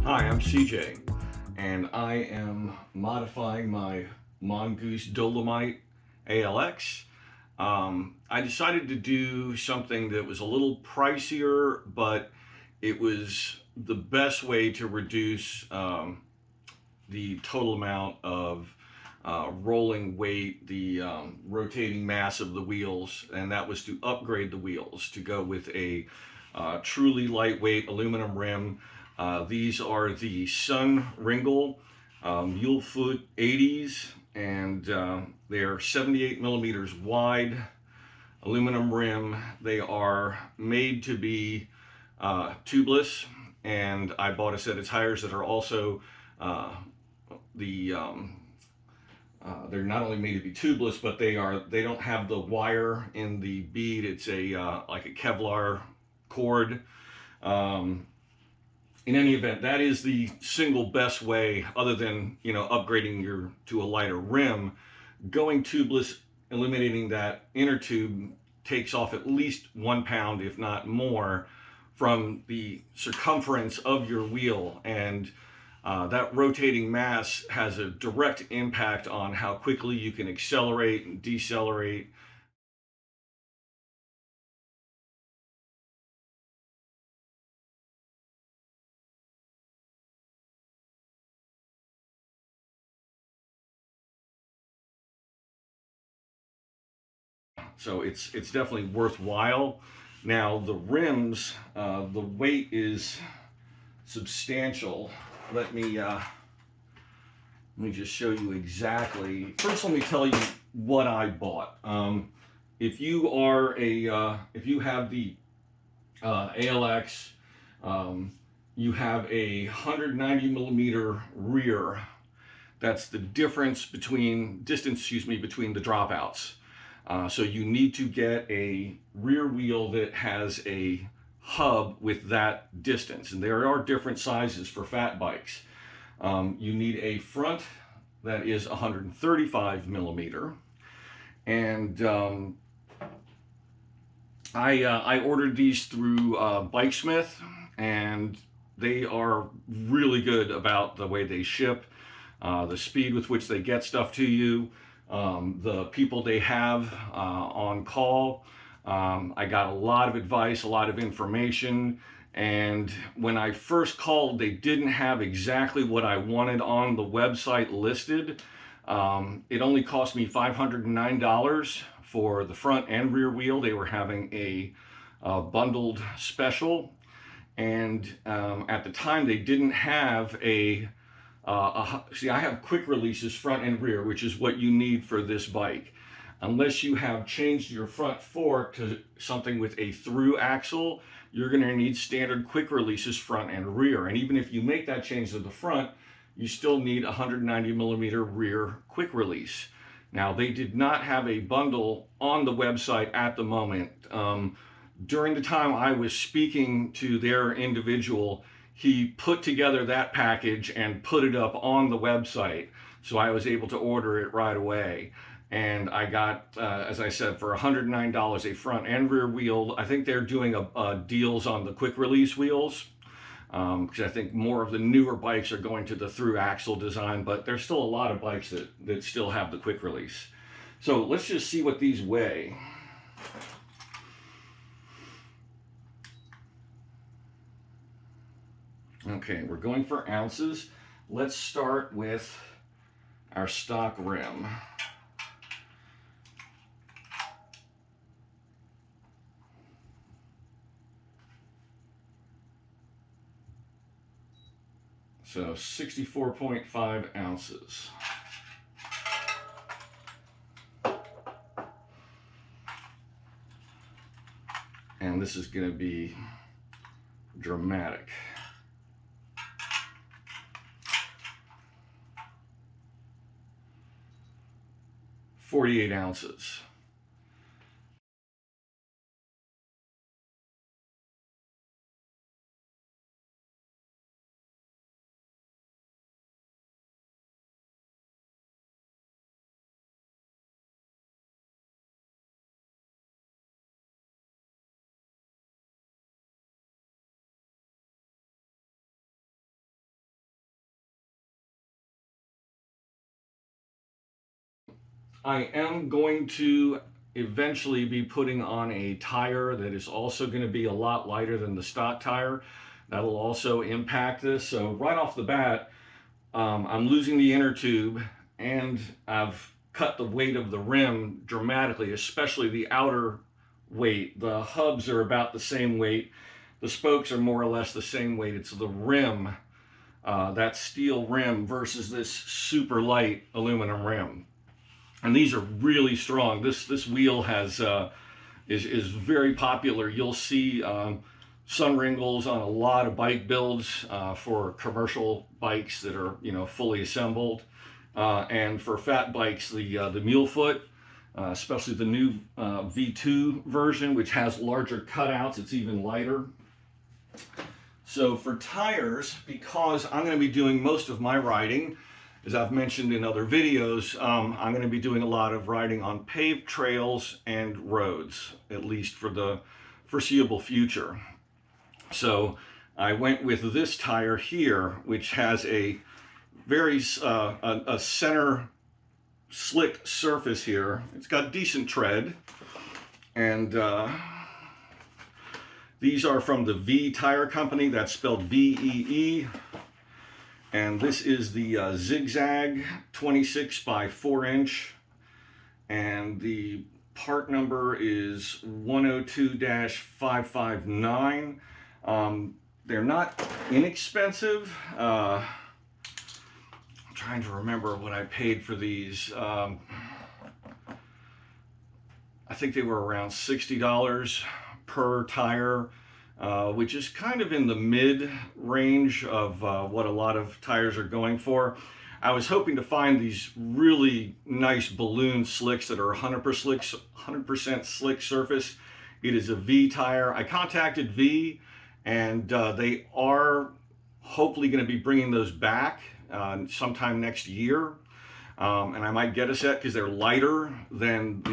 Hi, I'm CJ, and I am modifying my Mongoose Dolomite ALX. I decided to do something that was a little pricier, but it was the best way to reduce the total amount of rolling weight, the rotating mass of the wheels, and that was to upgrade the wheels to go with a truly lightweight aluminum rim. These are the Sun Ringle MuleFut 80s, and they're 78 millimeters wide, aluminum rim. They are made to be tubeless, and I bought a set of tires that are also they're not only made to be tubeless, but they don't have the wire in the bead. It's a like a Kevlar cord. In any event, that is the single best way, other than upgrading to a lighter rim. Going tubeless, eliminating that inner tube, takes off at least 1 pound, if not more, from the circumference of your wheel, and that rotating mass has a direct impact on how quickly you can accelerate and decelerate. So it's definitely worthwhile. Now the rims, the weight is substantial. Let me just show you exactly. First, let me tell you what I bought. If you are if you have the ALX, you have a 190 millimeter rear. That's the difference between between the dropouts. So you need to get a rear wheel that has a hub with that distance, and there are different sizes for fat bikes. You need a front that is 135 millimeter, and I ordered these through Bikesmith, and they are really good about the way they ship, the speed with which they get stuff to you, the people they have on call. I got a lot of advice, a lot of information, and when I first called, they didn't have exactly what I wanted on the website listed. It only cost me $509 for the front and rear wheel. They were having a bundled special, and at the time they didn't have see, I have quick releases front and rear, which is what you need for this bike. Unless you have changed your front fork to something with a through axle, you're going to need standard quick releases front and rear. And even if you make that change to the front, you still need 190 millimeter rear quick release. Now, they did not have a bundle on the website at the moment. During the time I was speaking to their individual, he put together that package and put it up on the website, so I was able to order it right away. And I got, as I said, for $109 a front and rear wheel. I think they're doing deals on the quick release wheels, because I think more of the newer bikes are going to the through axle design, but there's still a lot of bikes that still have the quick release. So let's just see what these weigh. Okay, we're going for ounces. Let's start with our stock rim. So 64.5 ounces. And this is going to be dramatic. 48 ounces. I am going to eventually be putting on a tire that is also going to be a lot lighter than the stock tire. That'll also impact this. So right off the bat, I'm losing the inner tube, and I've cut the weight of the rim dramatically, especially the outer weight. The hubs are about the same weight. The spokes are more or less the same weight. It's the rim, that steel rim versus this super light aluminum rim. And these are really strong. This wheel has is very popular. You'll see Sun Ringles on a lot of bike builds for commercial bikes that are, you know, fully assembled, and for fat bikes, the MuleFut, especially the new V2 version, which has larger cutouts. It's even lighter. So for tires, because I'm going to be doing most of my riding, as I've mentioned in other videos, I'm going to be doing a lot of riding on paved trails and roads, at least for the foreseeable future. So I went with this tire here, which has a very a center slick surface here. It's got decent tread, and these are from the V Tire Company. That's spelled V-E-E. And this is the zigzag 26 by 4 inch, and the part number is 102-559. They're not inexpensive. I'm trying to remember what I paid for these. I think they were around $60 per tire, which is kind of in the mid range of what a lot of tires are going for. I was hoping to find these really nice balloon slicks that are 100% slick surface. It is a V tire. I contacted V, and they are hopefully going to be bringing those back sometime next year. And I might get a set because they're lighter than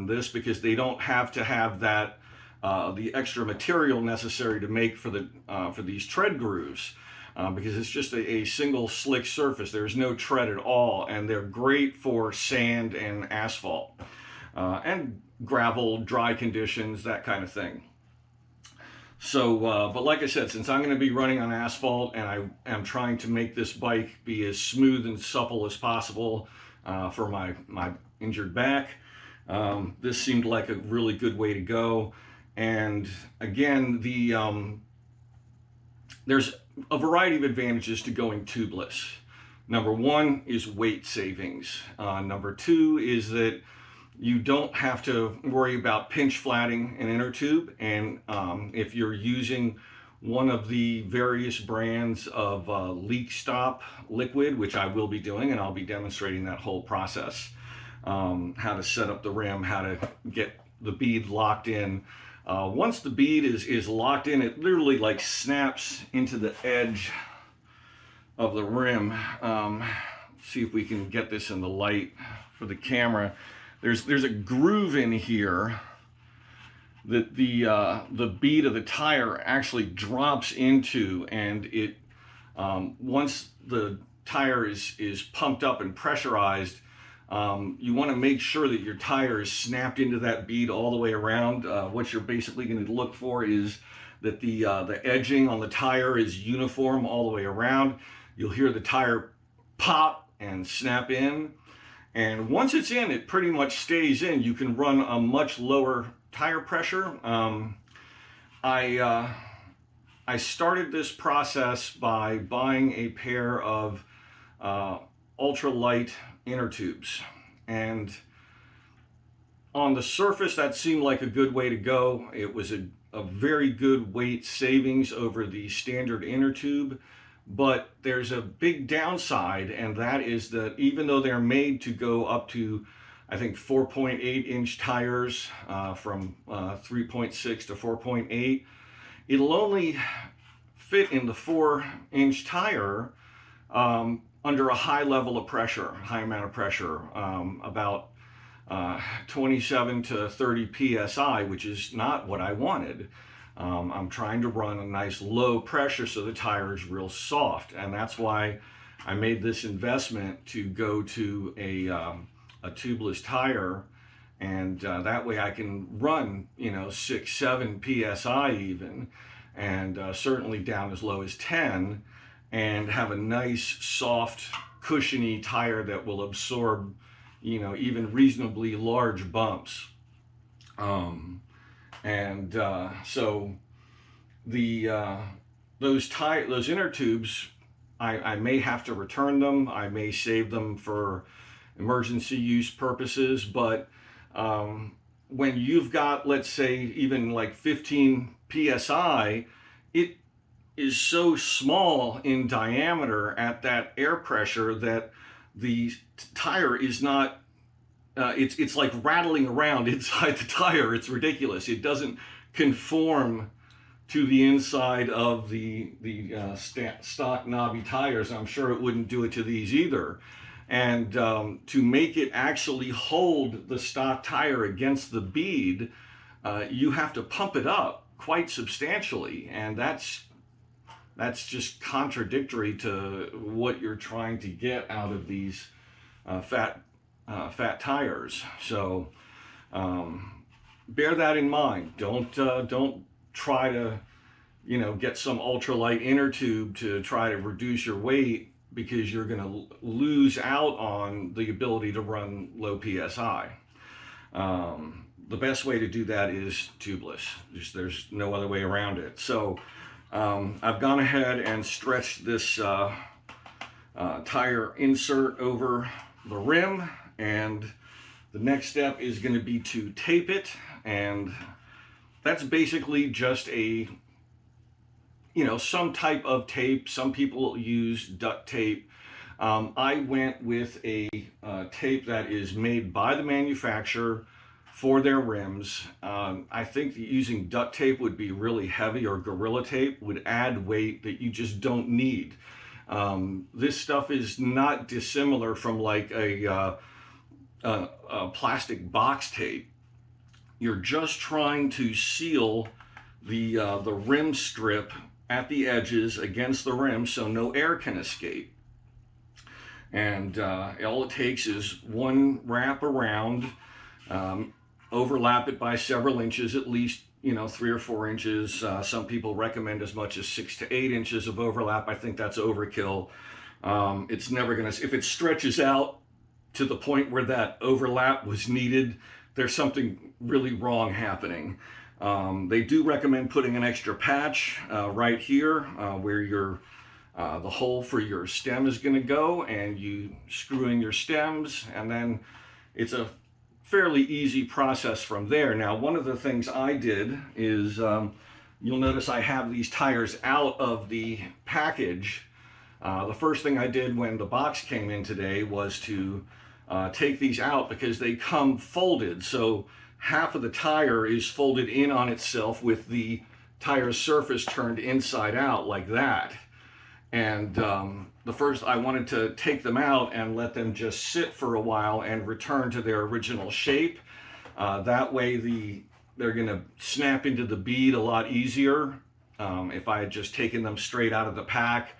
this, because they don't have to have that the extra material necessary to make for these tread grooves, because it's just a single slick surface. There's no tread at all, and they're great for sand and asphalt and gravel, dry conditions, that kind of thing. So, but like I said, since I'm going to be running on asphalt, and I am trying to make this bike be as smooth and supple as possible for my injured back, this seemed like a really good way to go. And again, there's a variety of advantages to going tubeless. Number one is weight savings. Number two is that you don't have to worry about pinch flatting an inner tube. And if you're using one of the various brands of leak stop liquid, which I will be doing, and I'll be demonstrating that whole process, how to set up the rim, how to get the bead locked in. Once the bead is locked in, it literally like snaps into the edge of the rim. See if we can get this in the light for the camera. There's a groove in here that the bead of the tire actually drops into, and it once the tire is pumped up and pressurized, you want to make sure that your tire is snapped into that bead all the way around. What you're basically going to look for is that the edging on the tire is uniform all the way around. You'll hear the tire pop and snap in, and once it's in, it pretty much stays in. You can run a much lower tire pressure. I started this process by buying a pair of ultralight inner tubes, and on the surface that seemed like a good way to go. It was a very good weight savings over the standard inner tube, but there's a big downside, and that is that even though they're made to go up to, I think, 4.8 inch tires, from 3.6 to 4.8, it'll only fit in the 4-inch tire under a high level of pressure, high amount of pressure, about 27 to 30 psi, which is not what I wanted. I'm trying to run a nice low pressure so the tire is real soft, and that's why I made this investment to go to a a tubeless tire, and that way I can run, 6, 7 psi even, and certainly down as low as 10, and have a nice, soft, cushiony tire that will absorb, even reasonably large bumps. So the those inner tubes, I may have to return them. I may save them for emergency use purposes, but when you've got, let's say, even like 15 psi, it is so small in diameter at that air pressure that the tire is not, it's like rattling around inside the tire. It's ridiculous. It doesn't conform to the inside of the stock knobby tires. I'm sure it wouldn't do it to these either. And to make it actually hold the stock tire against the bead, you have to pump it up quite substantially, and that's just contradictory to what you're trying to get out of these fat tires. So bear that in mind. Don't try to get some ultralight inner tube to try to reduce your weight, because you're going to lose out on the ability to run low psi. The best way to do that is tubeless. There's no other way around it. So I've gone ahead and stretched this tire insert over the rim, and the next step is going to be to tape it, and that's basically just a some type of tape. Some people use duct tape. I went with a tape that is made by the manufacturer for their rims. I think that using duct tape would be really heavy, or Gorilla Tape would add weight that you just don't need. This stuff is not dissimilar from like a plastic box tape. You're just trying to seal the rim strip at the edges against the rim so no air can escape. And all it takes is one wrap around, overlap it by several inches, at least 3 or 4 inches. Some people recommend as much as 6 to 8 inches of overlap. I think that's overkill. It's never gonna, if it stretches out to the point where that overlap was needed, there's something really wrong happening. They do recommend putting an extra patch right here where your the hole for your stem is going to go, and you screw in your stems, and then it's a fairly easy process from there. Now, one of the things I did is you'll notice I have these tires out of the package. The first thing I did when the box came in today was to take these out, because they come folded. So half of the tire is folded in on itself with the tire surface turned inside out like that. And the first, I wanted to take them out and let them just sit for a while and return to their original shape. That way they're gonna snap into the bead a lot easier. If I had just taken them straight out of the pack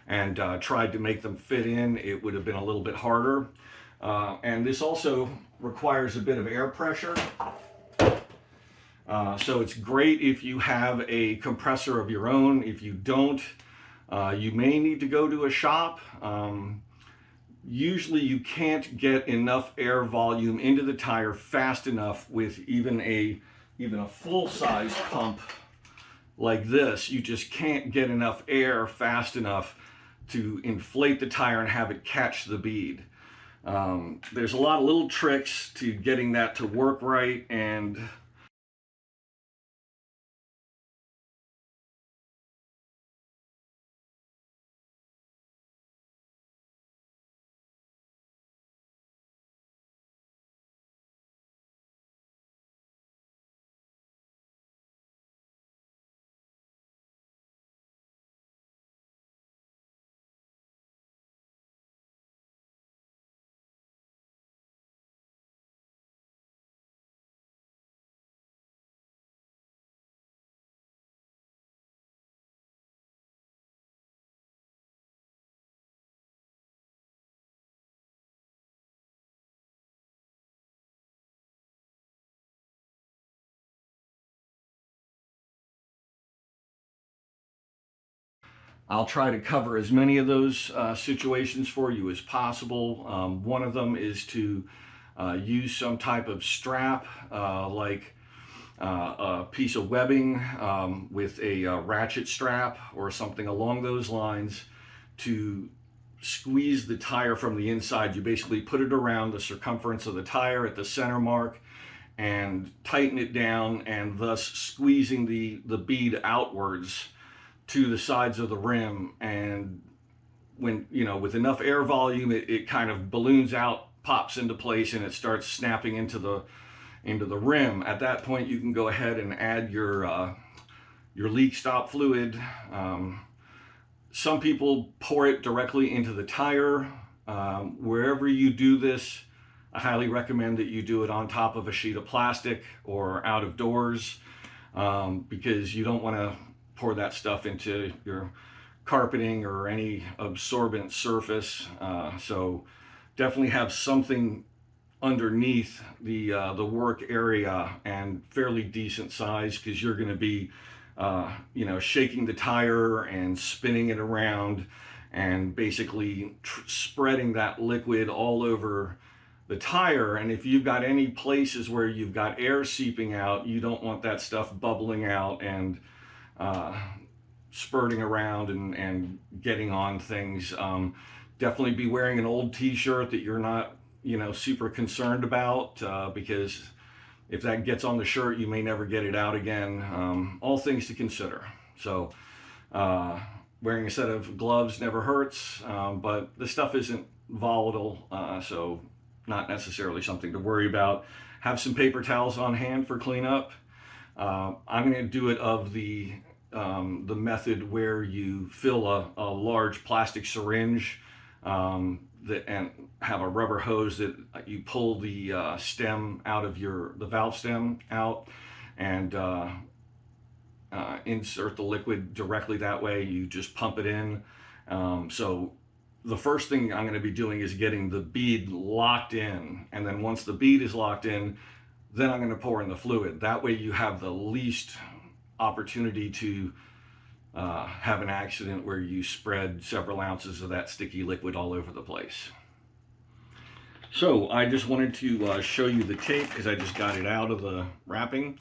and tried to make them fit in, it would have been a little bit harder. And this also requires a bit of air pressure. So it's great if you have a compressor of your own. If you don't, you may need to go to a shop. Usually you can't get enough air volume into the tire fast enough with even a full-size pump like this. You just can't get enough air fast enough to inflate the tire and have it catch the bead. There's a lot of little tricks to getting that to work right, and I'll try to cover as many of those situations for you as possible. One of them is to use some type of strap, like a piece of webbing with a ratchet strap or something along those lines to squeeze the tire from the inside. You basically put it around the circumference of the tire at the center mark and tighten it down, and thus squeezing the bead outwards to the sides of the rim. And when, you know, with enough air volume, it kind of balloons out, pops into place, and it starts snapping into the rim. At that point, you can go ahead and add your leak stop fluid. Some people pour it directly into the tire. Wherever you do this, I highly recommend that you do it on top of a sheet of plastic or out of doors, because you don't want to pour that stuff into your carpeting or any absorbent surface. So definitely have something underneath the work area, and fairly decent size, because you're going to be you know, shaking the tire and spinning it around and basically spreading that liquid all over the tire. And if you've got any places where you've got air seeping out, you don't want that stuff bubbling out and spurting around and getting on things. Definitely be wearing an old t-shirt that you're not, you know, super concerned about, because if that gets on the shirt, you may never get it out again. All things to consider. So wearing a set of gloves never hurts, but the stuff isn't volatile, so not necessarily something to worry about. Have some paper towels on hand for cleanup. I'm going to do it of the method where you fill a large plastic syringe and have a rubber hose that you pull the stem out of the valve stem out, and insert the liquid directly that way. You just pump it in. So the first thing I'm going to be doing is getting the bead locked in, and then once the bead is locked in, then I'm going to pour in the fluid. That way you have the least opportunity to have an accident where you spread several ounces of that sticky liquid all over the place. So I just wanted to show you the tape, because I just got it out of the wrapping.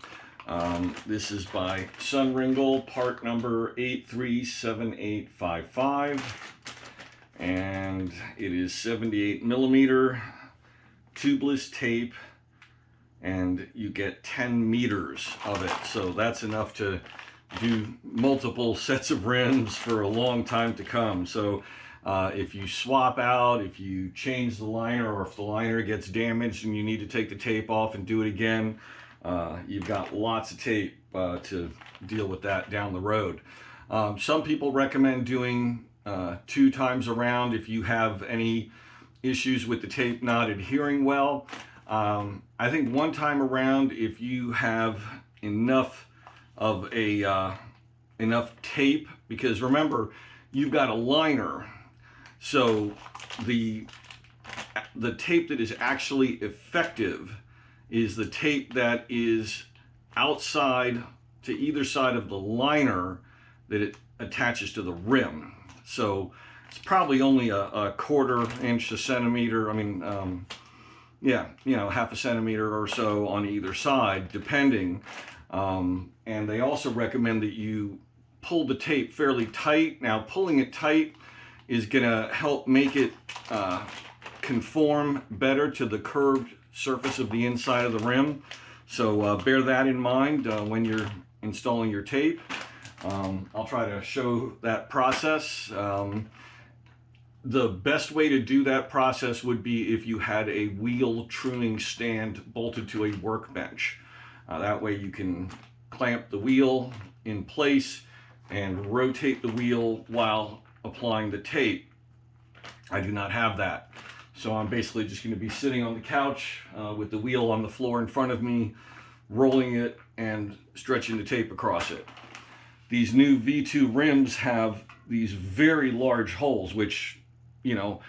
This is by Sun Ringle, part number 837855, and it is 78 millimeter tubeless tape, and you get 10 meters of it. So that's enough to do multiple sets of rims for a long time to come. So if you swap out, if you change the liner, or if the liner gets damaged and you need to take the tape off and do it again, you've got lots of tape to deal with that down the road. Some people recommend doing 2 times around if you have any issues with the tape not adhering well. I think 1 time around, if you have enough of enough tape, because remember, you've got a liner, so the tape that is actually effective is the tape that is outside to either side of the liner that it attaches to the rim. So it's probably only a 1/4 inch to centimeter. I mean, yeah, you know, 1/2 centimeter or so on either side, depending. And they also recommend that you pull the tape fairly tight. Now, pulling it tight is going to help make it conform better to the curved surface of the inside of the rim. So bear that in mind when you're installing your tape. I'll try to show that process. The best way to do that process would be if you had a wheel tuning stand bolted to a workbench. That way you can clamp the wheel in place and rotate the wheel while applying the tape. I do not have that. So I'm basically just going to be sitting on the couch with the wheel on the floor in front of me, rolling it and stretching the tape across it. These new V2 rims have these very large holes, which, you know,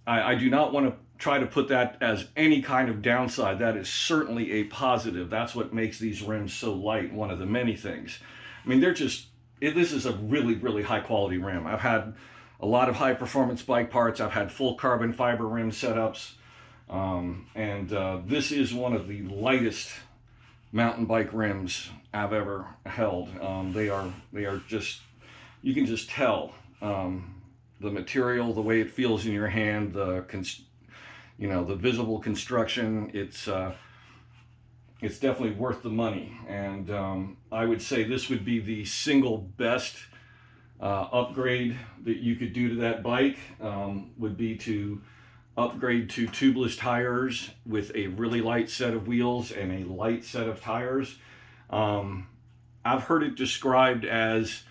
I do not want to try to put that as any kind of downside. That is certainly a positive. That's what makes these rims so light, one of the many things. I mean, they're just this is a really, really high quality rim. I've had a lot of high performance bike parts. I've had full carbon fiber rim setups. This is one of the lightest mountain bike rims I've ever held. They are just, you can just tell the material, the way it feels in your hand, the visible construction. It's definitely worth the money, and I would say this would be the single best upgrade that you could do to that bike. Would be to upgrade to tubeless tires with a really light set of wheels and a light set of tires. I've heard it described as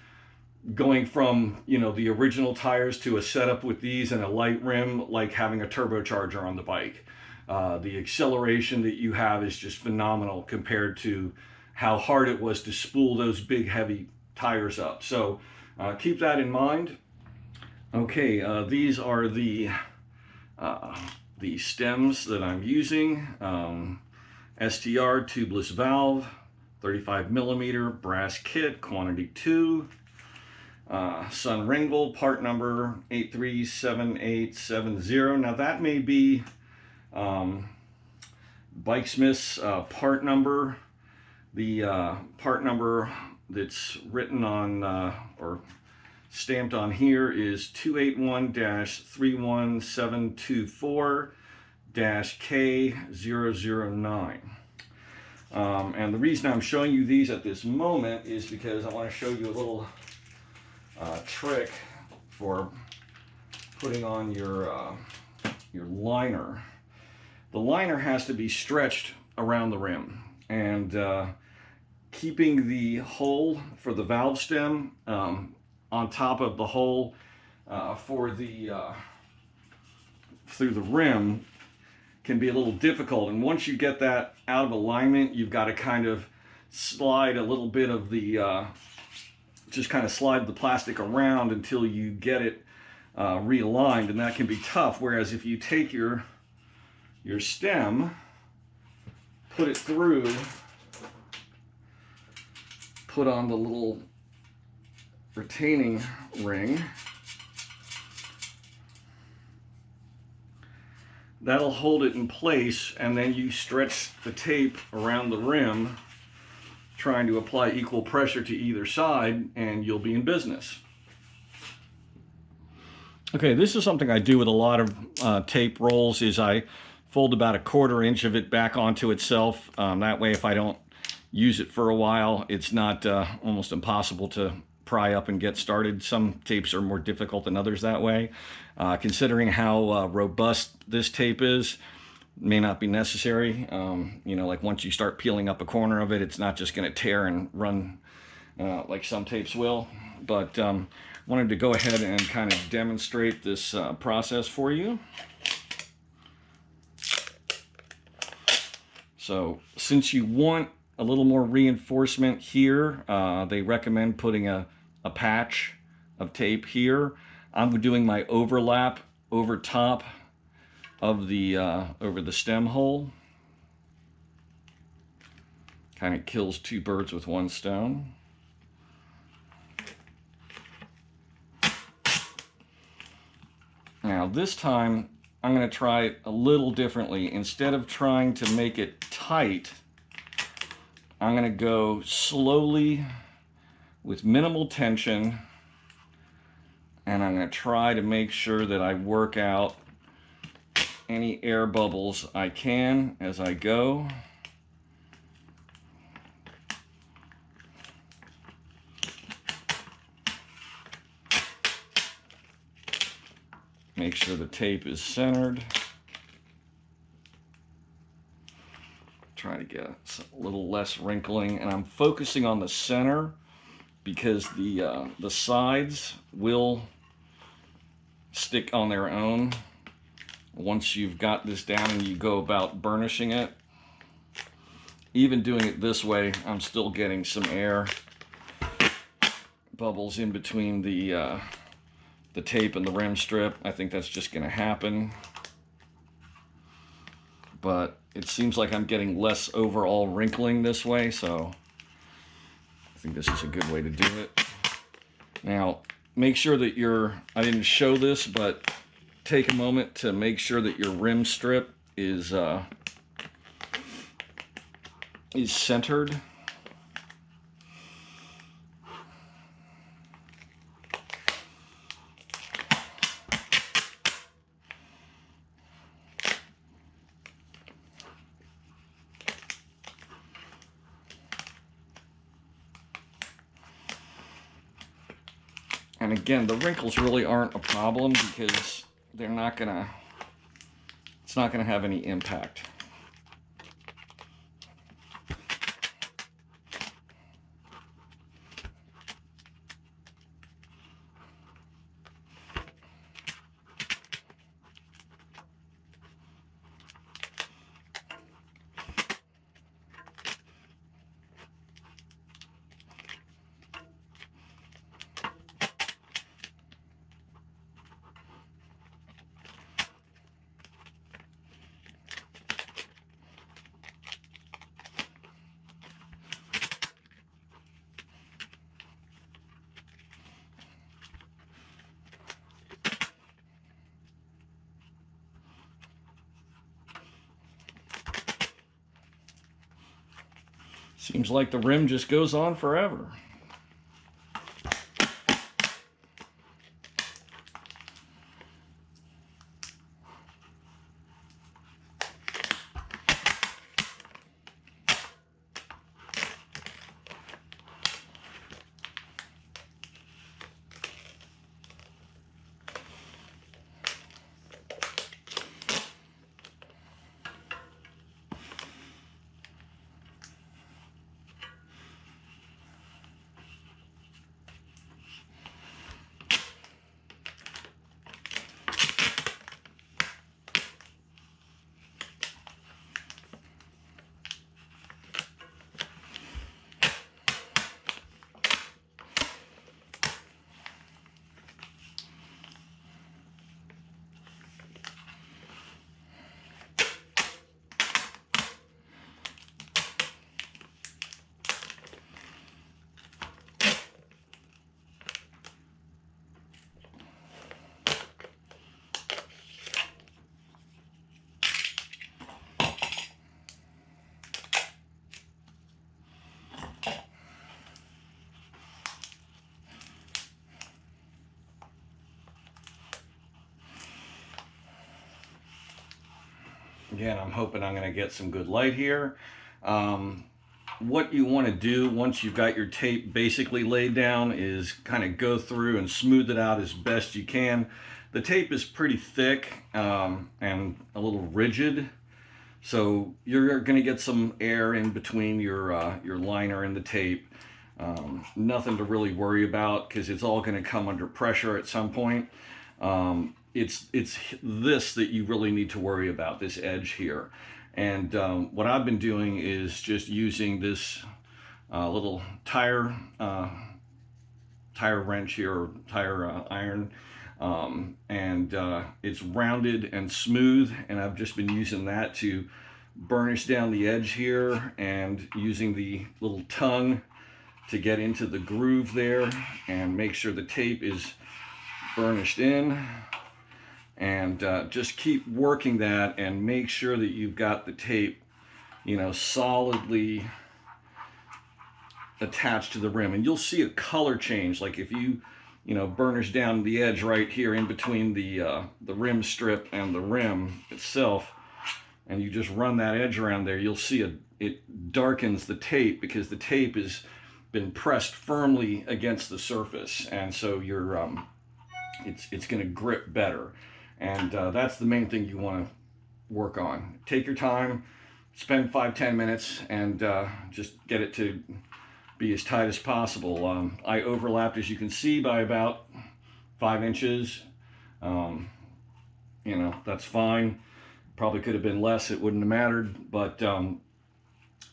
going from, the original tires to a setup with these and a light rim, like having a turbocharger on the bike. The acceleration that you have is just phenomenal compared to how hard it was to spool those big heavy tires up. So keep that in mind. Okay, these are the stems that I'm using. STR tubeless valve, 35 millimeter brass kit, quantity 2. Sun Ringle, part number 837870. Now that may be Bikesmith's part number. The part number that's written on or stamped on here is 281-31724-K009. And the reason I'm showing you these at this moment is because I want to show you a little trick for putting on your liner. The liner has to be stretched around the rim, and keeping the hole for the valve stem on top of the hole for the through the rim can be a little difficult. And once you get that out of alignment, you've got to kind of slide a little bit of the just kind of slide the plastic around until you get it realigned, and that can be tough. Whereas if you take your stem, put it through, put on the little retaining ring, that'll hold it in place, and then you stretch the tape around the rim, trying to apply equal pressure to either side, and you'll be in business. Okay, this is something I do with a lot of tape rolls, is I fold about 1/4 inch of it back onto itself. That way, if I don't use it for a while, it's not almost impossible to pry up and get started. Some tapes are more difficult than others that way. Considering how robust this tape is, may not be necessary. Like once you start peeling up a corner of it, it's not just going to tear and run like some tapes will. But wanted to go ahead and kind of demonstrate this process for you. So since you want a little more reinforcement here, they recommend putting a patch of tape here. I'm doing my overlap over top of the over the stem hole. Kind of kills 2 birds with 1 stone. Now this time I'm going to try it a little differently. Instead of trying to make it tight, I'm going to go slowly with minimal tension, and I'm going to try to make sure that I work out any air bubbles I can as I go. Make sure the tape is centered. Try to get a little less wrinkling, and I'm focusing on the center because the sides will stick on their own once you've got this down and you go about burnishing it. Even doing it this way, I'm still getting some air bubbles in between the tape and the rim strip. I think that's just going to happen, but it seems like I'm getting less overall wrinkling this way, so I think this is a good way to do it. Now, make sure that I didn't show this, but take a moment to make sure that your rim strip is centered. And again, the wrinkles really aren't a problem because it's not gonna have any impact. Seems like the rim just goes on forever. Again, I'm hoping I'm going to get some good light here. What you want to do once you've got your tape basically laid down is kind of go through and smooth it out as best you can. The tape is pretty thick and a little rigid, so you're going to get some air in between your liner and the tape. Nothing to really worry about because it's all going to come under pressure at some point. It's this that you really need to worry about, this edge here. And what I've been doing is just using this little tire wrench here, or tire iron, and it's rounded and smooth, and I've just been using that to burnish down the edge here, and using the little tongue to get into the groove there and make sure the tape is burnished in. And just keep working that and make sure that you've got the tape, you know, solidly attached to the rim. And you'll see a color change, like if you burnish down the edge right here in between the rim strip and the rim itself, and you just run that edge around there, you'll see it darkens the tape because the tape has been pressed firmly against the surface, and so it's going to grip better. And that's the main thing you want to work on. Take your time, spend 5-10 minutes, and just get it to be as tight as possible. I overlapped, as you can see, by about 5 inches. You know, that's fine. Probably could have been less, it wouldn't have mattered, but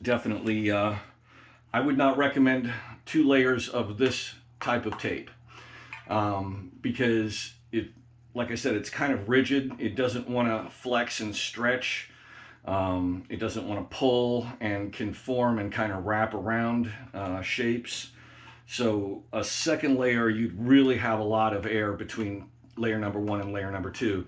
definitely I would not recommend 2 layers of this type of tape because like I said, it's kind of rigid. It doesn't want to flex and stretch. It doesn't want to pull and conform and kind of wrap around shapes. So a second layer, you'd really have a lot of air between layer number 1 and layer number 2.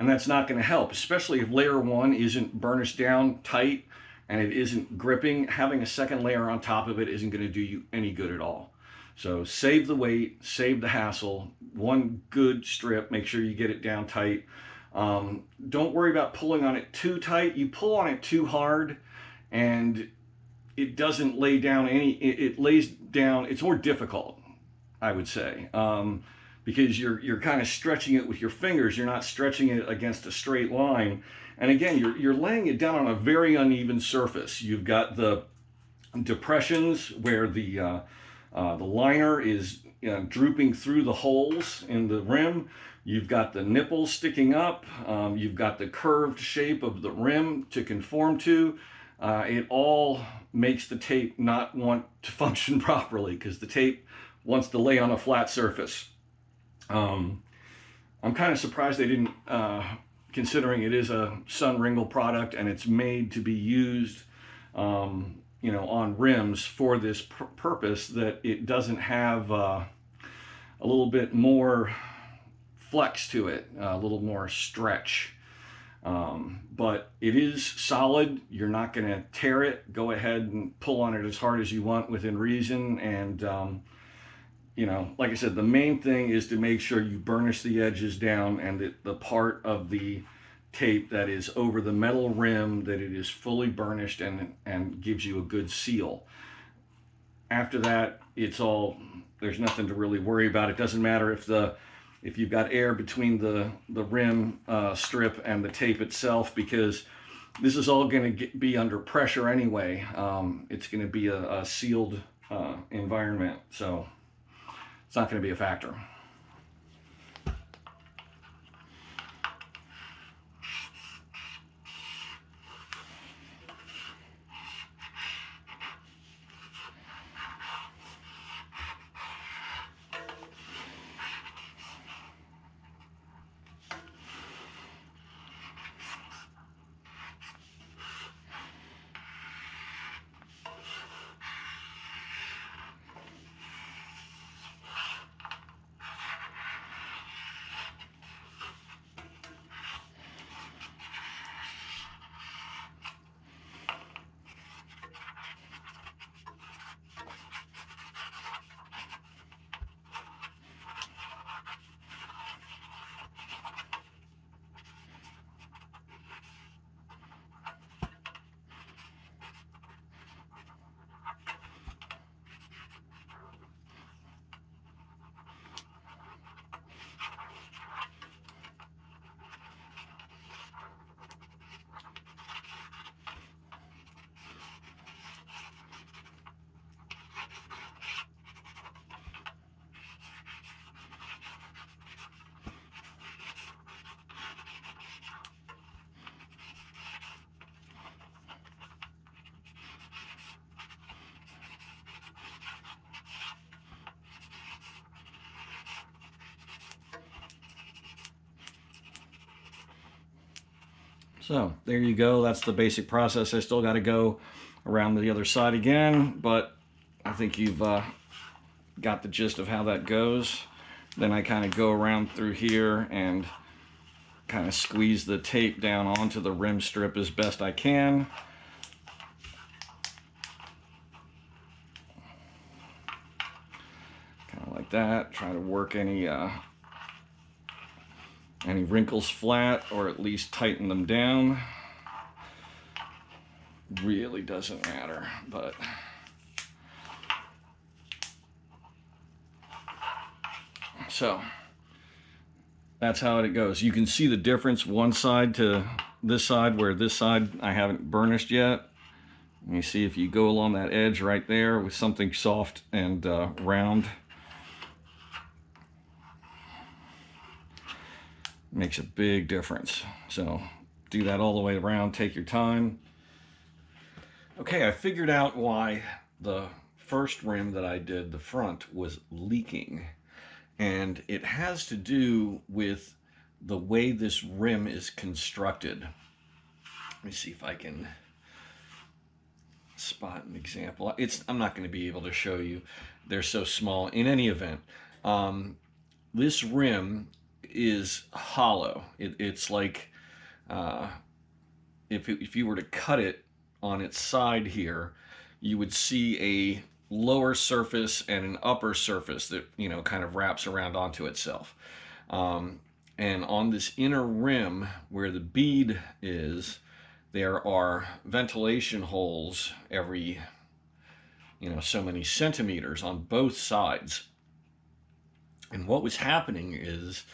And that's not going to help, especially if layer 1 isn't burnished down tight and it isn't gripping. Having a second layer on top of it isn't going to do you any good at all. So save the weight, save the hassle. One good strip, make sure you get it down tight. Don't worry about pulling on it too tight. You pull on it too hard and it doesn't lay down it lays down, it's more difficult, I would say, because you're kind of stretching it with your fingers. You're not stretching it against a straight line. And again, you're laying it down on a very uneven surface. You've got the depressions where the liner is drooping through the holes in the rim. You've got the nipples sticking up. You've got the curved shape of the rim to conform to. It all makes the tape not want to function properly because the tape wants to lay on a flat surface. I'm kind of surprised they didn't, considering it is a Sun Ringle product and it's made to be used, on rims for this purpose, that it doesn't have a little bit more flex to it, a little more stretch. But it is solid. You're not going to tear it. Go ahead and pull on it as hard as you want within reason. And, like I said, the main thing is to make sure you burnish the edges down and that the part of the tape that is over the metal rim, that it is fully burnished and gives you a good seal. After that, there's nothing to really worry about. It doesn't matter if you've got air between the rim strip and the tape itself, because this is all going to be under pressure anyway. It's going to be a sealed environment, so it's not going to be a factor. So there you go. That's the basic process. I still got to go around the other side again, but I think you've got the gist of how that goes. Then I kind of go around through here and kind of squeeze the tape down onto the rim strip as best I can. Kind of like that. Try to work any wrinkles flat, or at least tighten them down. Really doesn't matter, but so that's how it goes. You can see the difference one side to this side, where this side I haven't burnished yet. You see if you go along that edge right there with something soft and round, makes a big difference. So do that all the way around, take your time. Okay, I figured out why the first rim that I did, the front, was leaking. And it has to do with the way this rim is constructed. Let me see if I can spot an example. I'm not going to be able to show you. They're so small. In any event, this rim is hollow. It's like if you were to cut it on its side here, you would see a lower surface and an upper surface that, you know, kind of wraps around onto itself. And on this inner rim where the bead is, there are ventilation holes every, you know, so many centimeters on both sides. And what was happening is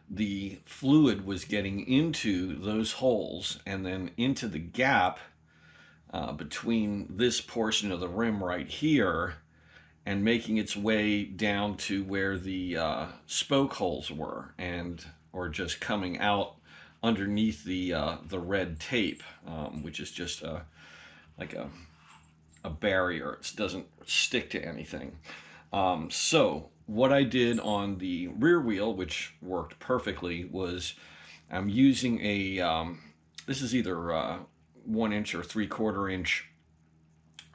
the fluid was getting into those holes and then into the gap between this portion of the rim right here and making its way down to where the spoke holes were, or just coming out underneath the red tape, which is just like a barrier. It doesn't stick to anything. So what I did on the rear wheel, which worked perfectly, was I'm using a this is either 1 inch or 3/4 inch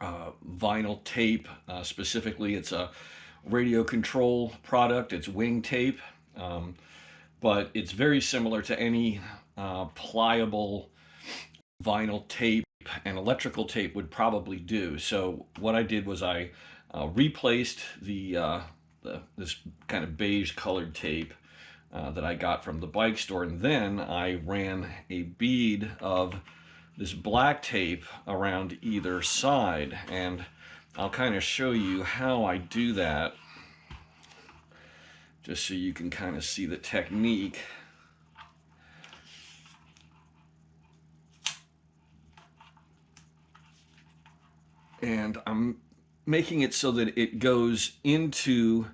vinyl tape. Specifically, it's a radio control product. It's wing tape, but it's very similar to any pliable vinyl tape and electrical tape would probably do. So what I did was I replaced this kind of beige colored tape that I got from the bike store, and then I ran a bead of this black tape around either side, and I'll kind of show you how I do that just so you can kind of see the technique. And I'm making it so that it goes into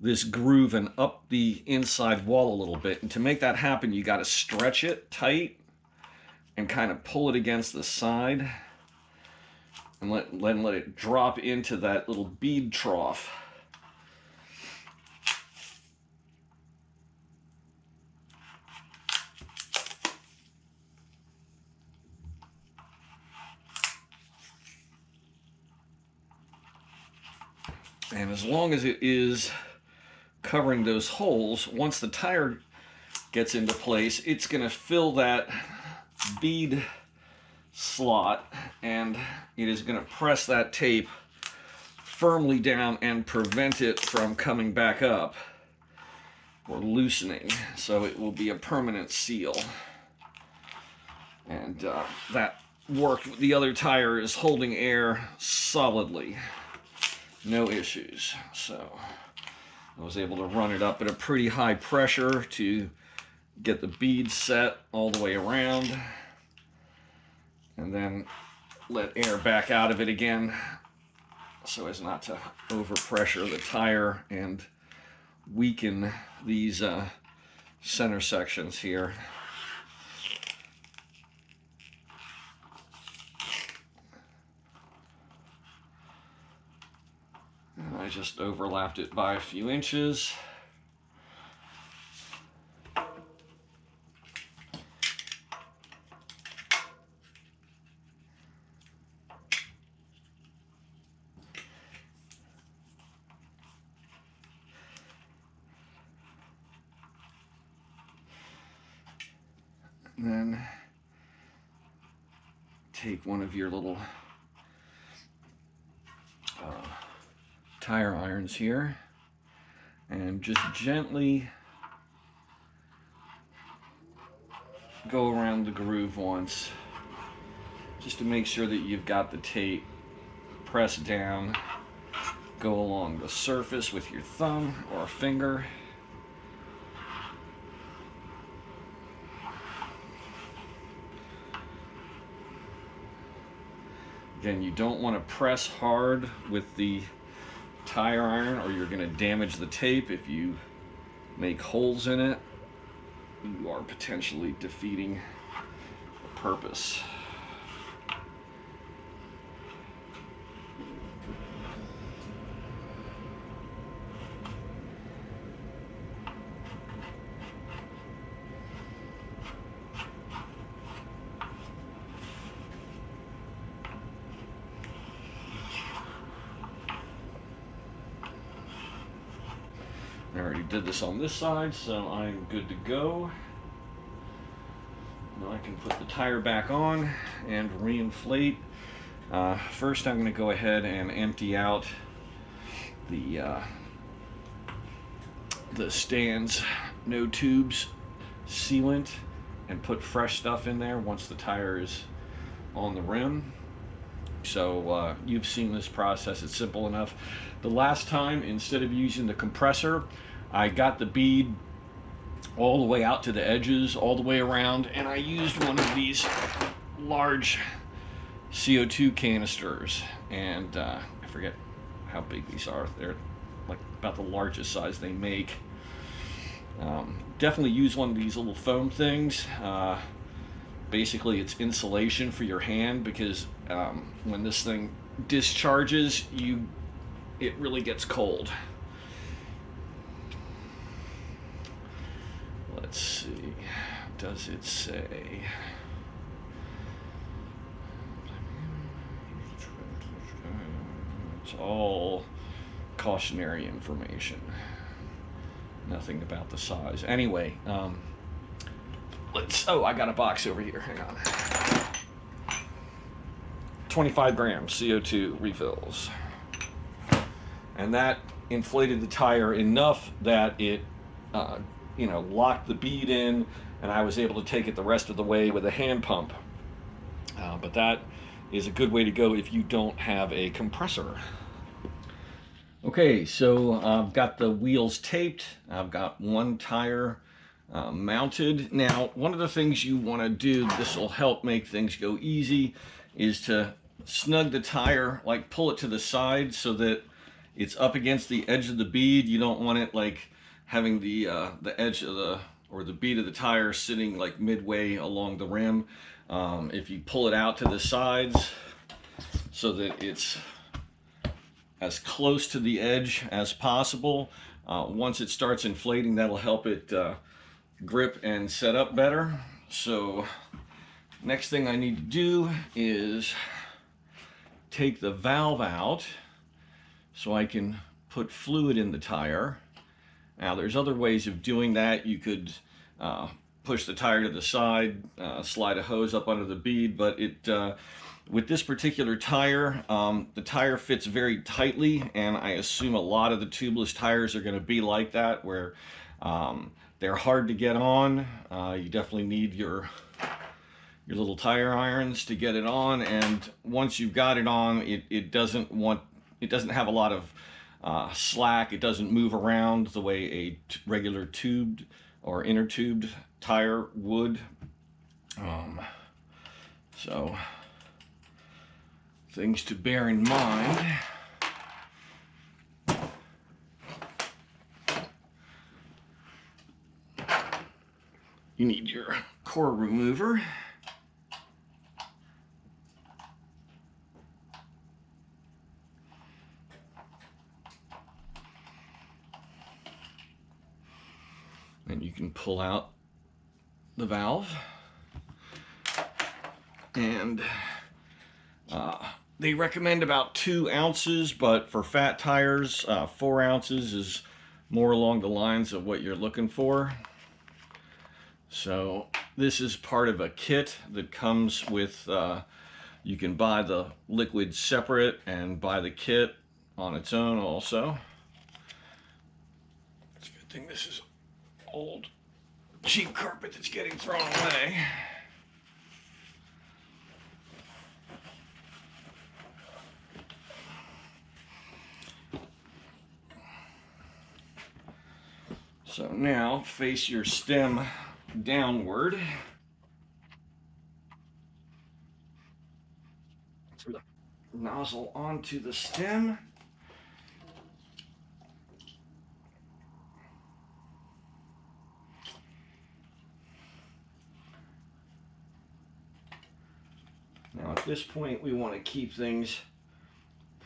this groove and up the inside wall a little bit. And to make that happen, you got to stretch it tight and kind of pull it against the side and let it drop into that little bead trough. And as long as it is covering those holes, once the tire gets into place, it's going to fill that bead slot, and it is going to press that tape firmly down and prevent it from coming back up or loosening. So it will be a permanent seal. And that worked. The other tire is holding air solidly. No issues. So I was able to run it up at a pretty high pressure to get the bead set all the way around, and then let air back out of it again so as not to overpressure the tire and weaken these center sections here. And I just overlapped it by a few inches. And then take one of your little tire irons here and just gently go around the groove once, just to make sure that you've got the tape pressed down. Go along the surface with your thumb or a finger. Again, you don't want to press hard with the tire iron or you're going to damage the tape. If you make holes in it, you are potentially defeating the purpose. already did this on this side, so I'm good to go. Now I can put the tire back on and reinflate. First I'm going to go ahead and empty out the stands, no tubes sealant, and put fresh stuff in there once the tire is on the rim. So you've seen this process, it's simple enough. The last time, instead of using the compressor, I got the bead all the way out to the edges, all the way around, and I used one of these large CO2 canisters, and I forget how big these are. They're like about the largest size they make. Definitely use one of these little foam things. Basically it's insulation for your hand, because when this thing discharges, it really gets cold. Let's see, does it say? It's all cautionary information. Nothing about the size. Anyway, oh, I got a box over here, hang on. 25 grams CO2 refills. And that inflated the tire enough that it, locked the bead in, and I was able to take it the rest of the way with a hand pump. But that is a good way to go if you don't have a compressor. Okay, so I've got the wheels taped. I've got one tire mounted. Now, one of the things you want to do, this will help make things go easy, is to snug the tire, like pull it to the side so that it's up against the edge of the bead. You don't want it like having the edge of the bead of the tire sitting like midway along the rim. If you pull it out to the sides so that it's as close to the edge as possible, once it starts inflating, that'll help it grip and set up better. So next thing I need to do is take the valve out so I can put fluid in the tire. Now there's other ways of doing that. You could push the tire to the side, slide a hose up under the bead, but with this particular tire, the tire fits very tightly, and I assume a lot of the tubeless tires are going to be like that, where they're hard to get on. You definitely need your little tire irons to get it on, and once you've got it on, it doesn't have a lot of slack. It doesn't move around the way a regular tubed or inner tubed tire would. So things to bear in mind. You need your core remover. And you can pull out the valve. And they recommend about 2 ounces, but for fat tires, 4 ounces is more along the lines of what you're looking for. So this is part of a kit that comes with, you can buy the liquid separate and buy the kit on its own also. It's a good thing this is old cheap carpet that's getting thrown away. So now face your stem downward. Screw the nozzle onto the stem. Now at this point we want to keep things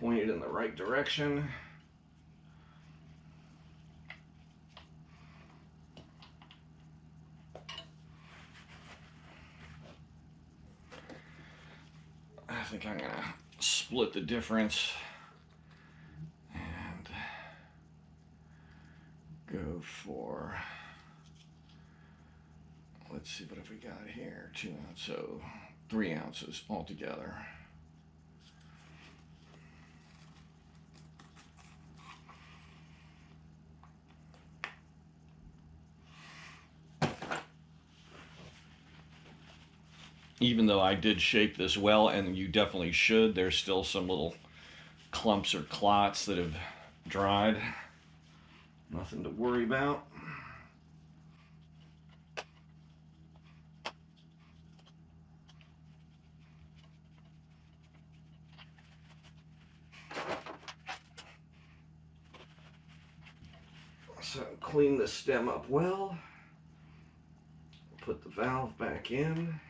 pointed in the right direction. I think I'm going to split the difference and go for, let's see, what have we got here? 2 ounces, so 3 ounces altogether. Even though I did shape this well, and you definitely should, there's still some little clumps or clots that have dried. Nothing to worry about. So clean the stem up well. Put the valve back in.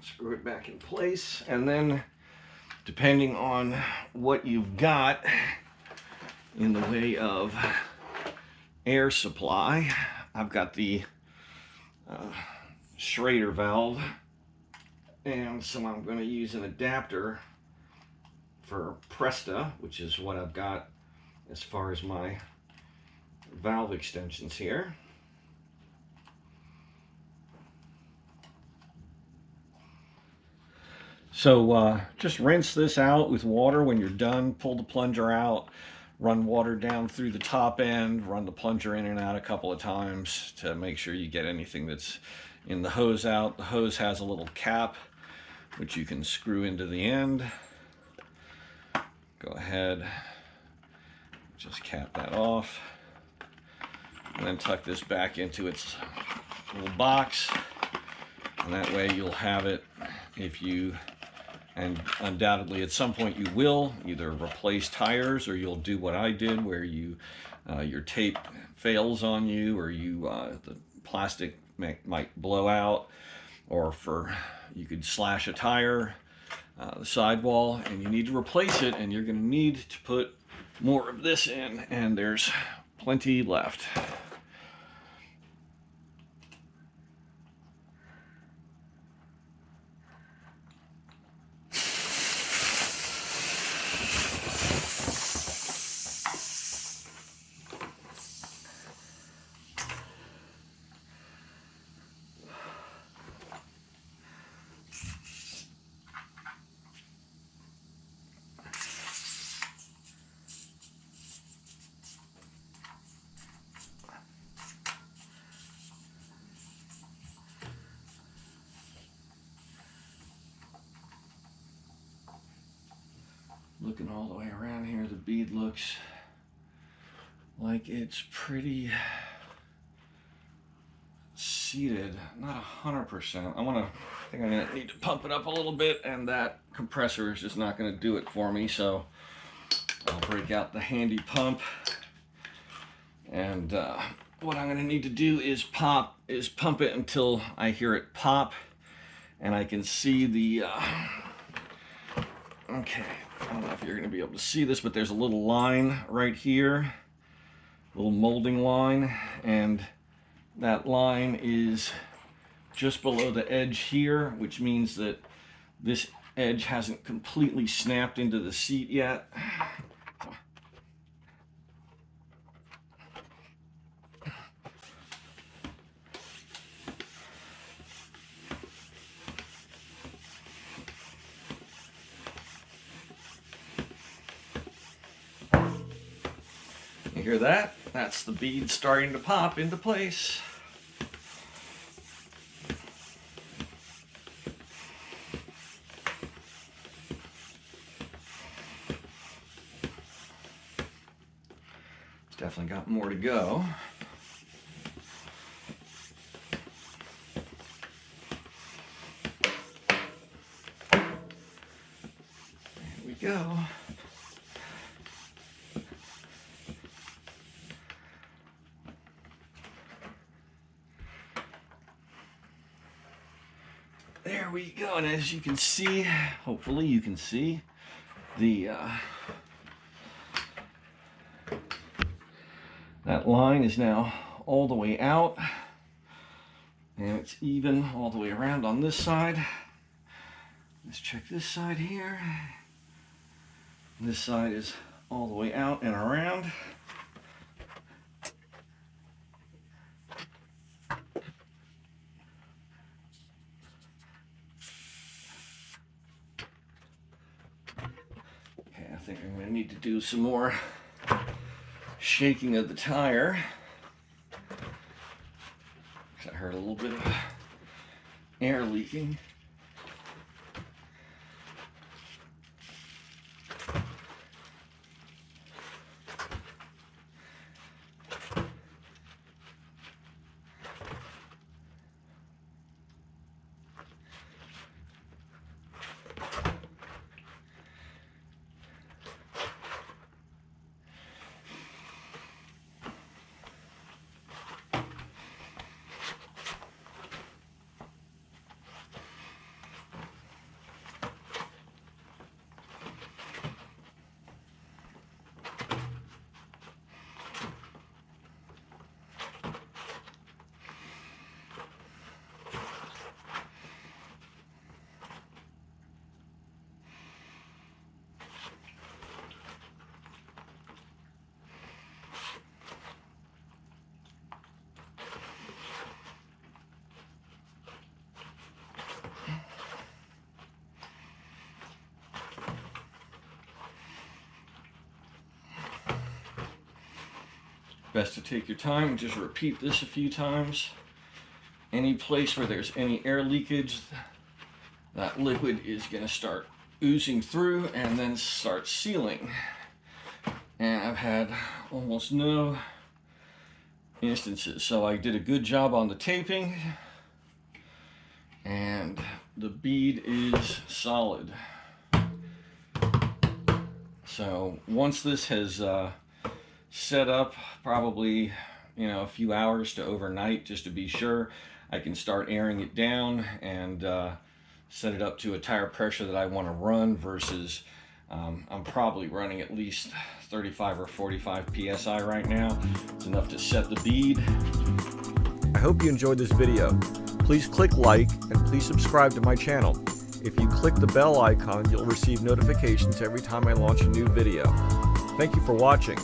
Screw it back in place, and then depending on what you've got in the way of air supply, I've got the Schrader valve, and so I'm going to use an adapter for Presta, which is what I've got as far as my valve extensions here. So just rinse this out with water when you're done. Pull the plunger out, run water down through the top end, run the plunger in and out a couple of times to make sure you get anything that's in the hose out. The hose has a little cap which you can screw into the end. Go ahead, just cap that off, and then tuck this back into its little box, and that way you'll have it if you, and undoubtedly at some point you will either replace tires, or you'll do what I did where you your tape fails on you, or you the plastic might blow out, or you could slash a tire, the sidewall, and you need to replace it, and you're going to need to put more of this in, and there's plenty left. Looking all the way around here, the bead looks like it's pretty seated, not 100%. I think I'm gonna need to pump it up a little bit, and that compressor is just not gonna do it for me, so I'll break out the handy pump, and what I'm gonna need to do is pump it until I hear it pop, and I can see the okay, I don't know if you're going to be able to see this, but there's a little line right here, a little molding line, and that line is just below the edge here, which means that this edge hasn't completely snapped into the seat yet. You hear that? That's the bead starting to pop into place. It's definitely got more to go. There we go. There we go, and as you can see, hopefully you can see, that line is now all the way out. And it's even all the way around on this side. Let's check this side here. This side is all the way out and around. Okay, I think I'm going to need to do some more shaking of the tire. I heard a little bit of air leaking. Best to take your time and just repeat this a few times. Any place where there's any air leakage, that liquid is going to start oozing through and then start sealing. And I've had almost no instances. So I did a good job on the taping, and the bead is solid. So once this has set up, probably a few hours to overnight, just to be sure, I can start airing it down and set it up to a tire pressure that I want to run versus I'm probably running at least 35 or 45 psi right now. It's enough to set the bead. I hope you enjoyed this video. Please click like and please subscribe to my channel. If you click the bell icon, you'll receive notifications every time I launch a new video. Thank you for watching.